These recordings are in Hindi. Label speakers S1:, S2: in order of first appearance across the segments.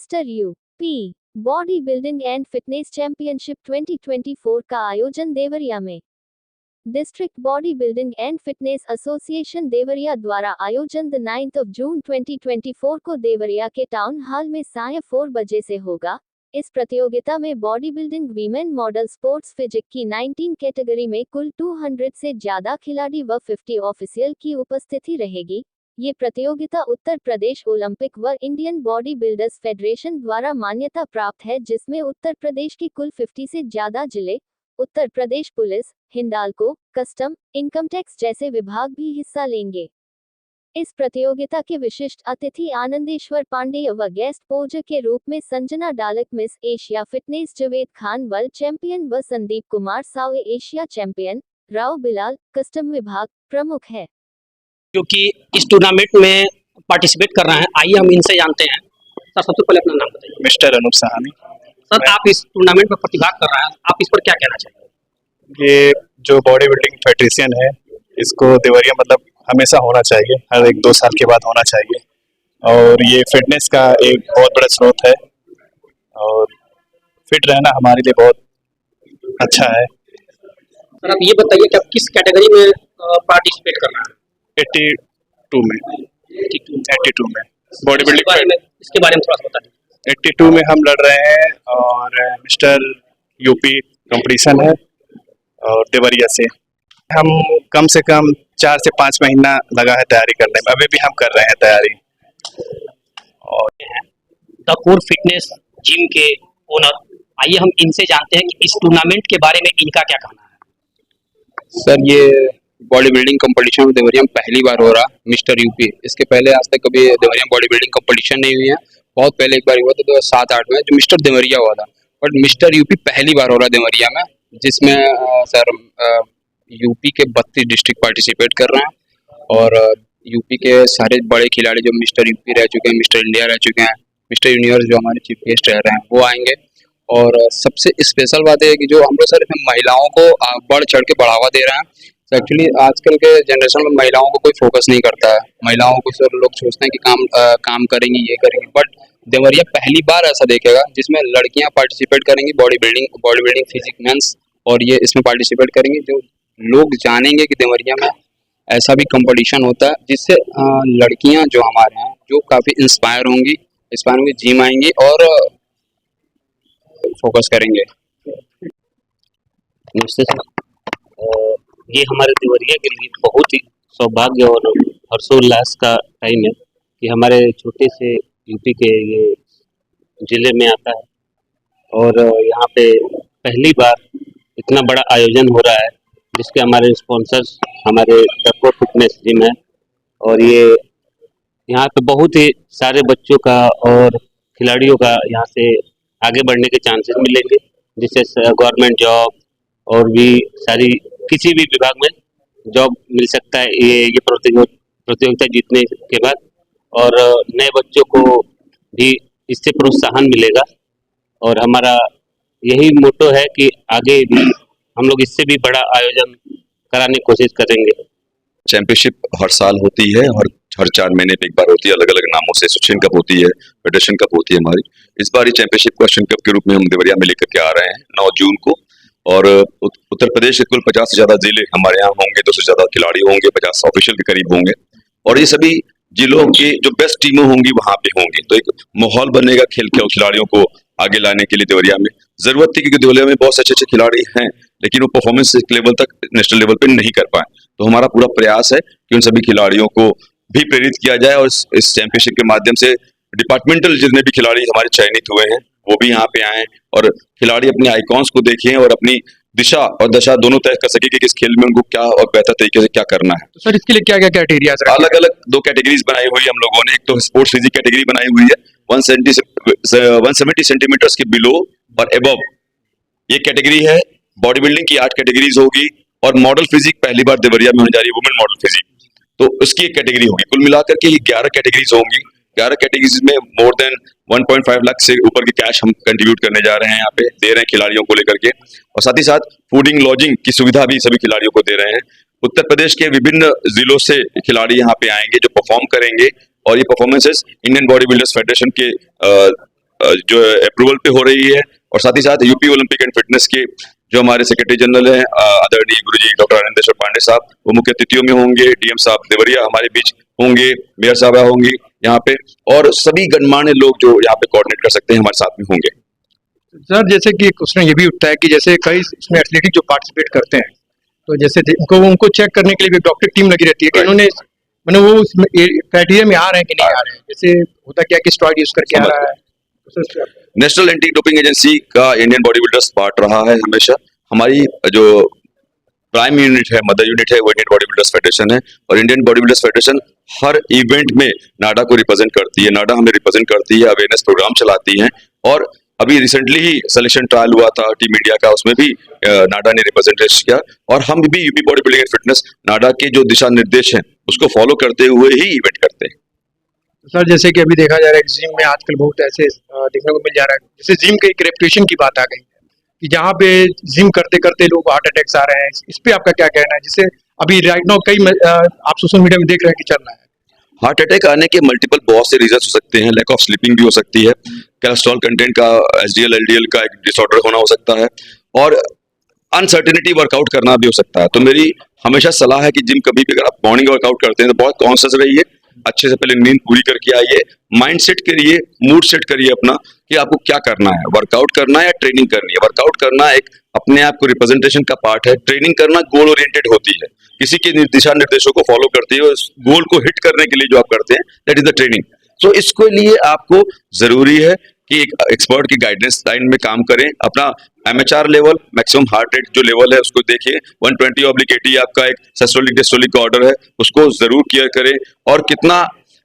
S1: Mister UP body building and fitness championship 2024 का आयोजन देवरिया में district body building and fitness association Deoria द्वारा आयोजन 9 जून 2024 को देवरिया के टाउन हॉल में साय 4 बजे से होगा। इस प्रतियोगिता में body building women model sports physique की 19 कैटेगरी में कुल 200 से ज्यादा खिलाड़ी व 50 ऑफिशियल की उपस्थिति रहेगी। ये प्रतियोगिता उत्तर प्रदेश ओलंपिक व इंडियन बॉडी बिल्डर्स फेडरेशन द्वारा मान्यता प्राप्त है, जिसमें उत्तर प्रदेश की कुल 50 से ज्यादा जिले, Uttar Pradesh police, Hindalco, custom, income tax जैसे विभाग भी हिस्सा लेंगे। इस प्रतियोगिता के विशिष्ट अतिथि आनंदेश्वर पांडेय व गेस्ट पोज के रूप में Sanjana Dalak Miss Asia fitness, Javed Khan world champion व Sandeep Kumar Sawe Asia champion, Rao Bilal custom विभाग प्रमुख है।
S2: क्योंकि इस टूर्नामेंट में पार्टिसिपेट कर रहे हैं, आइए हम इनसे जानते हैं। सर, सबसे पहले अपना नाम बताइए।
S3: मिस्टर अनूप सहानी।
S2: सर, आप इस टूर्नामेंट में प्रतिभाग कर रहे हैं, आप इस पर क्या कहना चाहिए?
S3: ये जो बॉडी बिल्डिंग फेडरेशन है, इसको देवरिया मतलब हमेशा होना चाहिए, हर 1-2 साल के बाद होना चाहिए। और ये फिटनेस का एक बहुत बड़ा स्रोत है और फिट रहना हमारे लिए बहुत अच्छा है।
S2: सर, आप ये बताइए कि आप किस कैटेगरी में पार्टिसिपेट कर रहे हैं?
S3: 82 में बॉडी बिल्डिंग
S2: इसके बारे में थोड़ा सा बताइए।
S3: 82 में हम लड़ रहे हैं और मिस्टर यूपी कंपटीशन है और देवरिया से हम कम से कम 4 से 5 महीना लगा है तैयारी करने में, अभी भी हम कर रहे हैं तैयारी।
S2: और द कोर फिटनेस जिम के ओनर, आइए हम इनसे जानते हैं कि इस टूर्नामेंट के बारे में इनका क्या कहना है।
S4: सर, ये बॉडी बिल्डिंग कंपटीशन देवरिया में पहली बार हो रहा मिस्टर यूपी। इसके पहले आज तक कभी देवरिया में बॉडी बिल्डिंग कंपटीशन नहीं हुई है। बहुत पहले एक बार हुआ था 2007-8 में, जो मिस्टर देवरिया हुआ था, बट मिस्टर यूपी पहली बार हो रहा देवरिया में, जिसमें सर यूपी के 32 डिस्ट्रिक्ट पार्टिसिपेट कर रहे हैं और यूपी के सारे बड़े खिलाड़ी जो मिस्टर यूपी रह चुके हैं, मिस्टर इंडिया रह चुके हैं, मिस्टर यूनिवर्स जो हमारे चीफ गेस्ट रह रहे हैं, वो आएंगे। और सबसे स्पेशल बात है कि जो हम लोग सर इसमें महिलाओं को बढ़ चढ़ के बढ़ावा दे रहे हैं। एक्चुअली आजकल के जनरेशन में महिलाओं को कोई फोकस नहीं करता है। महिलाओं को सर लोग सोचते हैं कि काम करेंगी, ये करेंगी, बट देवरिया पहली बार ऐसा देखेगा जिसमें लड़कियां पार्टिसिपेट करेंगी बॉडी बिल्डिंग फिजिक मेंस, और ये इसमें पार्टिसिपेट करेंगी। जो लोग जानेंगे कि देवरिया में ऐसा भी कंपटीशन होता है, जिससे लड़कियां जो हमारे हैं जो काफ़ी इंस्पायर होंगी, जिम आएंगी और फोकस करेंगे।
S2: नमस्ते सर, ये हमारे देवरिया के लिए बहुत ही सौभाग्य और हर्षोल्लास का टाइम है कि हमारे छोटे से यूपी के ये जिले में आता है और यहाँ पे पहली बार इतना बड़ा आयोजन हो रहा है, जिसके हमारे स्पॉन्सर्स हमारे द कोर फिटनेस जिम है। और ये यहाँ पे बहुत ही सारे बच्चों का और खिलाड़ियों का यहाँ से आगे बढ़ने के चांसेस मिलेंगे, जिससे गवर्नमेंट जॉब और भी सारी किसी भी विभाग में जॉब मिल सकता है ये प्रतियोगिता जीतने के बाद। और नए बच्चों को भी इससे प्रोत्साहन मिलेगा और हमारा यही मोटो है कि आगे भी हम लोग इससे भी बड़ा आयोजन कराने की कोशिश करेंगे।
S5: चैंपियनशिप हर साल होती है और हर 4 महीने पे एक बार होती है, अलग अलग नामों से। एशियन कप होती है, फेडरेशन कप होती है हमारी। इस बार चैंपियनशिप को एशियन कप के रूप में हम देवरिया में लेकर के आ रहे हैं 9 जून को। और उत्तर प्रदेश के कुल 50 से ज्यादा जिले हमारे यहाँ होंगे, 200 से ज्यादा खिलाड़ी होंगे, 50 ऑफिशियल के करीब होंगे और ये सभी जिलों की जो बेस्ट टीमों होंगी वहां पे होंगी। तो एक माहौल बनेगा खेल के खिलाड़ियों को आगे लाने के लिए देवरिया में। जरूरत थी क्योंकि देवरिया में बहुत अच्छे खिलाड़ी हैं, लेकिन वो परफॉर्मेंस लेवल तक, नेशनल लेवल पे नहीं कर पाए। तो हमारा पूरा प्रयास है कि उन सभी खिलाड़ियों को भी प्रेरित किया जाए और इस चैंपियनशिप के माध्यम से डिपार्टमेंटल जितने भी खिलाड़ी हमारे चयनित हुए हैं वो भी यहाँ पे आए और खिलाड़ी अपने आइकॉन्स को देखें और अपनी दिशा और दशा दोनों तय कर सके कि किस खेल में उनको क्या और बेहतर तरीके से क्या करना है।
S3: तो सर, इसके लिए क्या क्या क्राइटेरिया?
S5: अलग अलग 2 कैटेगरीज बनाई हुई है हम लोगों ने। एक तो स्पोर्ट्स फिजिक कैटेगरी बनाई हुई है, 170 सेंटीमीटर्स के बिलो और एबव ये कैटेगरी है। बॉडी बिल्डिंग की 8 कैटेगरीज होगी और मॉडल फिजिक पहली बार देवरिया में होने जा रही है, वुमेन मॉडल फिजिक, तो उसकी एक कैटेगरी होगी। कुल मिलाकर के ये 11 कैटेगरीज होंगी। 11 कैटेगरीज में मोर देन 1.5 लाख से ऊपर की कैश हम कंट्रीब्यूट करने जा रहे हैं, यहाँ पे दे रहे हैं खिलाड़ियों को लेकर के। और साथ ही साथ फूडिंग लॉजिंग की सुविधा भी सभी खिलाड़ियों को दे रहे हैं। उत्तर प्रदेश के विभिन्न जिलों से खिलाड़ी यहाँ पे आएंगे जो परफॉर्म करेंगे और ये performances Indian body builders federation के जो अप्रूवल पे हो रही है, और साथ ही साथ यूपी ओलंपिक एंड फिटनेस के जो हमारे सेक्रेटरी जनरल हैं आदरणीय गुरुजी डॉक्टर आनंदेश्वर पांडे साहब, वो मुख्य अतिथियों में होंगे। डीएम साहब देवरिया हमारे बीच होंगे, मेयर साहब होंगे यहाँ पे, और सभी गणमान्य लोग जो यहाँ पे कोऑर्डिनेट कर सकते हैं हमारे साथ में होंगे।
S6: सर जैसे कि क्वेश्चन ये भी उठता है कि जैसे कई इसमें एथलेटिक जो पार्टिसिपेट करते हैं, तो जैसे उनको चेक करने के लिए भी डॉक्टर टीम लगी रहती है कि इन्होंने मैंने वो क्राइटेरिया में आ रहे हैं कि नहीं आ रहे हैं। जैसे होता क्या कि स्टेरॉइड यूज करके आ रहा है।
S5: नेशनल एंटी डोपिंग एजेंसी का इंडियन बॉडी बिल्डर्स पार्ट रहा है हमेशा। हमारी जो प्राइम यूनिट है, मदर यूनिट है, वो इंडियन बॉडी बिल्डर्स फेडरेशन है, और इंडियन बॉडी बिल्डर्स फेडरेशन हर इवेंट में नाडा को रिप्रेजेंट करती है, नाडा हमें रिप्रेजेंट करती है, अवेयरनेस प्रोग्राम चलाती है। और अभी रिसेंटली ही सिलेक्शन ट्रायल हुआ था टीम इंडिया का, उसमें भी नाडा ने रिप्रेजेंटेशन किया, और हम भी UP body building and fitness नाडा के जो दिशा निर्देश हैं उसको फॉलो करते हुए ही इवेंट करते हैं।
S6: सर जैसे कि अभी देखा जा रहा है जिम में आजकल बहुत ऐसे देखने को मिल जा रहा है, जैसे जिम के एक रेपुटेशन की बात आ गई कि जहाँ पे जिम करते करते लोग हार्ट अटैक्स आ रहे हैं, इस पे आपका क्या कहना है? जिससे अभी राइट नाउ कई आप सोशल मीडिया में देख रहे हैं कि चल रहा है।
S5: हार्ट अटैक आने के मल्टीपल बहुत से रीजन हो सकते हैं। लैक ऑफ स्लीपिंग भी हो सकती है, कोलेस्ट्रॉल कंटेंट का, एचडीएल एलडीएल का एक डिसऑर्डर होना हो सकता है, और अनसर्टेनिटी वर्कआउट करना भी हो सकता है। तो मेरी हमेशा सलाह है कि जिम कभी भी अगर आप मॉर्निंग वर्कआउट करते हैं तो बहुत कॉन्शियस रहिए, अच्छे से पहले नींद पूरी करके आइए, माइंड सेट करिए, मूड सेट करिए अपना कि आपको क्या करना है, वर्कआउट करना है या ट्रेनिंग करनी है। वर्कआउट करना एक अपने आप को रिप्रेजेंटेशन का पार्ट है, ट्रेनिंग करना गोल ओरिएंटेड होती है, किसी के दिशा निर्देशों को फॉलो करती है, उस गोल को हिट करने के लिए जो आप करते हैं दैट इज द ट्रेनिंग। सो इसके लिए आपको जरूरी है कि एक एक्सपर्ट की गाइडेंस लाइन में काम करें, अपना MHR level, maximum heart rate जो लेवल है उसको देखिए, 120/80 आपका एक सिस्टोलिक डिस्टोलिक का ऑर्डर है, उसको जरूर केयर करें, और कितना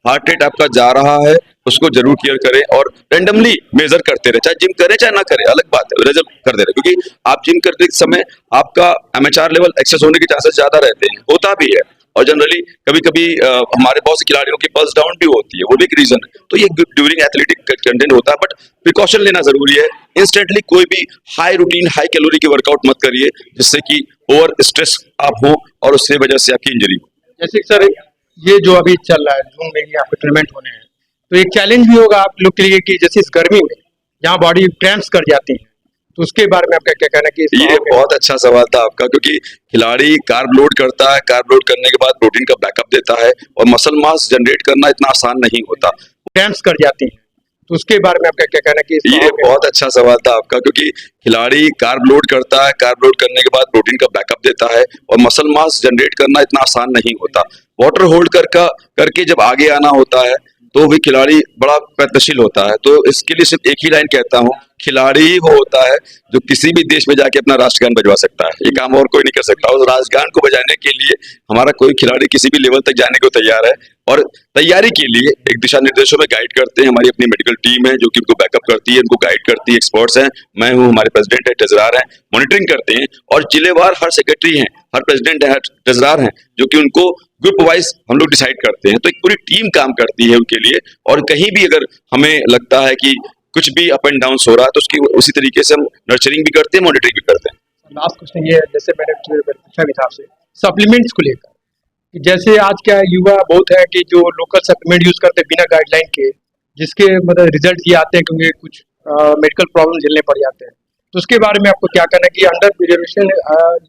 S5: हार्ट रेट आपका जा रहा है उसको जरूर केयर करें, और रेंडमली मेजर करते रहे, चाहे जिम करें चाहे ना करें, अलग बात है, रिजल्ट करते रहे, क्योंकि आप जिम करते समय आपका एमएचआर लेवल एक्सेस होने के चांसेस ज्यादा रहते हैं, होता भी है, और जनरली कभी कभी हमारे बहुत से खिलाड़ियों की पल्स डाउन भी होती है, वो भी एक रीजन है। तो ये ड्यूरिंग एथलेटिक कंटेंट होता है, बट प्रिकॉशन लेना जरूरी है। इंस्टेंटली कोई भी हाई रूटीन हाई कैलोरी की वर्कआउट मत करिए जिससे कि ओवर स्ट्रेस आप हो और उससे वजह से आपकी इंजरी हो।
S6: जैसे सर ये जो अभी चल रहा है जून में ही आपके टूर्नामेंट होने हैं, तो एक चैलेंज भी होगा आप लोग के लिए कि जैसे इस गर्मी में जहाँ बॉडी क्रैम्प्स कर जाती है, तो उसके बारे में आपका क्या कहना है? कि
S5: ये बहुत अच्छा सवाल था आपका, क्योंकि खिलाड़ी कार्ब लोड करता है, कार्ब लोड करने के बाद प्रोटीन का बैकअप देता है, और मसल मास जनरेट करना इतना आसान नहीं होता,
S6: क्रैम्प्स कर जाती है, तो उसके बारे में आपका क्या कहना है? कि
S5: ये बहुत अच्छा सवाल था आपका, क्योंकि खिलाड़ी कार्ब लोड करता है, कार्ब लोड करने के बाद प्रोटीन का बैकअप देता है, और मसल मास जनरेट करना इतना आसान नहीं होता। वाटर होल्ड करके जब आगे आना होता है तो भी खिलाड़ी बड़ा प्रयत्नशील होता है। तो इसके लिए सिर्फ एक ही लाइन कहता हूँ, खिलाड़ी ही वो होता है जो किसी भी देश में जाके अपना राष्ट्रगान बजवा सकता है, ये काम और कोई नहीं कर सकता। उस राष्ट्रगान को बजाने के लिए हमारा कोई खिलाड़ी किसी भी लेवल तक जाने को तैयार है, और तैयारी के लिए एक दिशा निर्देशों में गाइड करते हैं हमारी अपनी मेडिकल टीम है जो कि उनको बैकअप करती है, उनको गाइड करती है, एक्सपर्ट्स हैं, मैं हूँ, हमारे प्रेसिडेंट है, ट्रेजरार हैं, मॉनिटरिंग करते हैं, और जिलेवार हर सेक्रेटरी हैं, हर प्रेसिडेंट है, हर ट्रेजरार हैं, जो कि उनको ग्रुप वाइज हम लोग डिसाइड करते हैं। तो एक पूरी टीम काम करती है उनके लिए, और कहीं भी अगर हमें लगता है कि कुछ भी अप एंड डाउन हो रहा है तो उसकी उसी तरीके से हम नर्चरिंग भी करते हैं, मॉनिटरिंग भी करते हैं।
S6: लास्ट क्वेश्चन ये है, जैसे मैंने पूछा भी था आपसे सप्लीमेंट्स को लेकर, कि जैसे आज क्या युवा बहुत है कि जो लोकल सप्लीमेंट यूज करते हैं बिना गाइडलाइन के, जिसके मतलब रिजल्ट ये आते हैं क्योंकि कुछ मेडिकल प्रॉब्लम झेलने पड़ जाते हैं, तो उसके बारे में आपको क्या कहना है कि अंडर प्रिजर्वेशन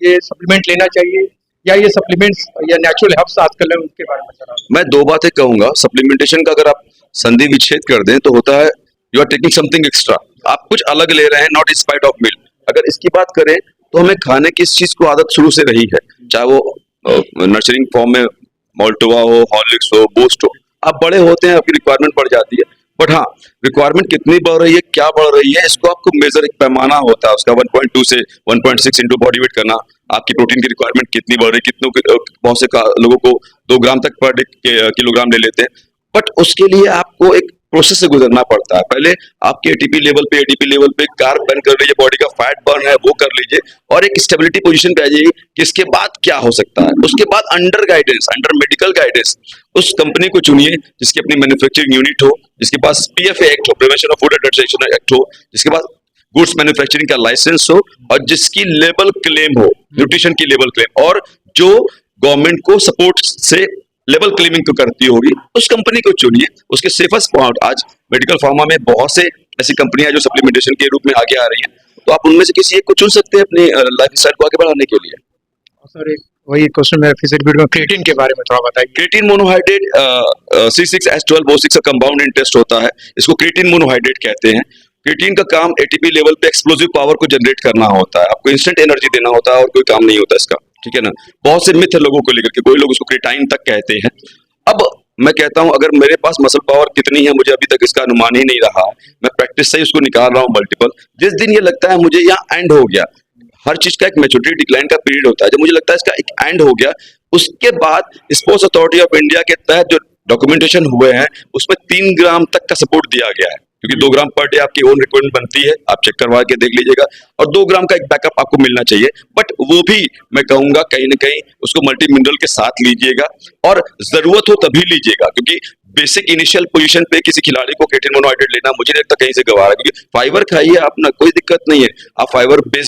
S6: ये सप्लीमेंट लेना चाहिए, या ये सप्लीमेंट्स या नेचुरल हर्ब्स आजकल है उनके बारे में जरा?
S5: मैं दो बातें कहूंगा। सप्लीमेंटेशन का अगर आप संधि विच्छेद कर दें तो होता है you are taking something extra, आप कुछ अलग ले रहे हैं, not in spite of milk. अगर इसकी बात करें तो हमें खाने की इस चीज को आदत शुरू से रही है, चाहे वो नर्चरिंग फॉर्म में मोल्टोवा हो, हॉर्लिक्स हो, बूस्ट हो, आप बड़े होते हैं आपकी रिक्वायरमेंट बढ़ जाती है, बट हाँ रिक्वायरमेंट कितनी बढ़ रही है, क्या बढ़ रही है, इसको आपको मेजर एक पैमाना होता है उसका 1.2 से 1.6 इंटू बॉडी वेट करना, आपकी प्रोटीन की रिक्वायरमेंट कितनी बढ़ रही है, बहुत से लोगों को 2 ग्राम तक पर डे किलोग्राम ले लेते हैं, बट उसके लिए आपको एक प्रोसेस से गुजरना पड़ता है। पहले आपके एटीपी लेवल पे, एडीपी लेवल पे कार्ब बर्न कर लीजिए, बॉडी का फैट बर्न है वो कर लीजिए, और एक स्टेबिलिटी पोजीशन पे आ जाइए कि इसके बाद क्या हो सकता है। उसके बाद under guidance, under medical guidance उस कंपनी को चुनिए जिसकी अपनी मैन्युफैक्चरिंग यूनिट हो, जिसके पास PFA एक्ट हो, prevention of food adulteration act हो, जिसके पास गुड्स मैन्युफैक्चरिंग का लाइसेंस हो, और जिसकी लेबल क्लेम हो, न्यूट्रिशन की लेबल क्लेम, और जो गवर्नमेंट को सपोर्ट से लेवल क्लेमिंग तो करती होगी, उस कंपनी को चुनिए। उसके सेफेस्ट पॉइंट आज मेडिकल फार्मा में बहुत से ऐसी कंपनियां जो सप्लीमेंटेशन के रूप में आगे आ रही हैं, तो आप उनमें से किसी एक को चुन सकते हैं अपने लाइफ स्टाइल को आगे बढ़ाने के लिए।
S6: सर एक वही क्वेश्चन मेरा फिर से रिपीट, क्रिएटिन के बारे में थोड़ा बताइए।
S5: क्रिएटिन मोनोहाइड्रेट C6H12O6 का कंपाउंड इंटरेस्ट होता है, इसको क्रिएटिन मोनोहाइड्रेट कहते हैं। क्रिएटिन का काम एटीपी लेवल पे एक्सप्लोसिव पावर को जनरेट करना होता है, आपको इंस्टेंट एनर्जी देना होता है और कोई काम नहीं होता इसका, ठीक है ना। बहुत से मिथ है लोगों को लेकर के, कोई लोग उसको क्रिएटाइन तक कहते हैं। अब मैं कहता हूं अगर मेरे पास मसल पावर कितनी है मुझे अभी तक इसका अनुमान ही नहीं रहा है, मैं प्रैक्टिस से ही उसको निकाल रहा हूं मल्टीपल। जिस दिन ये लगता है मुझे यहाँ एंड हो गया, हर चीज का एक मैच्योरिटी डिक्लाइन का पीरियड होता है, जब मुझे लगता है इसका एक एंड हो गया, उसके बाद स्पोर्ट्स अथॉरिटी ऑफ इंडिया के तहत जो डॉक्यूमेंटेशन हुए हैं उसमें 3 ग्राम तक का सपोर्ट दिया गया है, क्योंकि 2 ग्राम पर डे आपकी ओन रिक्वायरमेंट बनती है, आप चेक करवा के देख लीजिएगा, और 2 ग्राम का एक बैकअप आपको मिलना चाहिए। बट वो भी मैं कहूंगा कहीं ना कहीं उसको मल्टी मिनरल के साथ लीजिएगा, और जरूरत हो तभी लीजिएगा, क्योंकि बेसिक इनिशियल पोजीशन पे किसी खिलाड़ी को क्रिएटिन मोनोहाइड्रेट लेना मुझे नहीं लगता कहीं से गवारा है, क्योंकि फाइबर खाइए आप ना, कोई दिक्कत नहीं है, आप फाइबर बेस्ड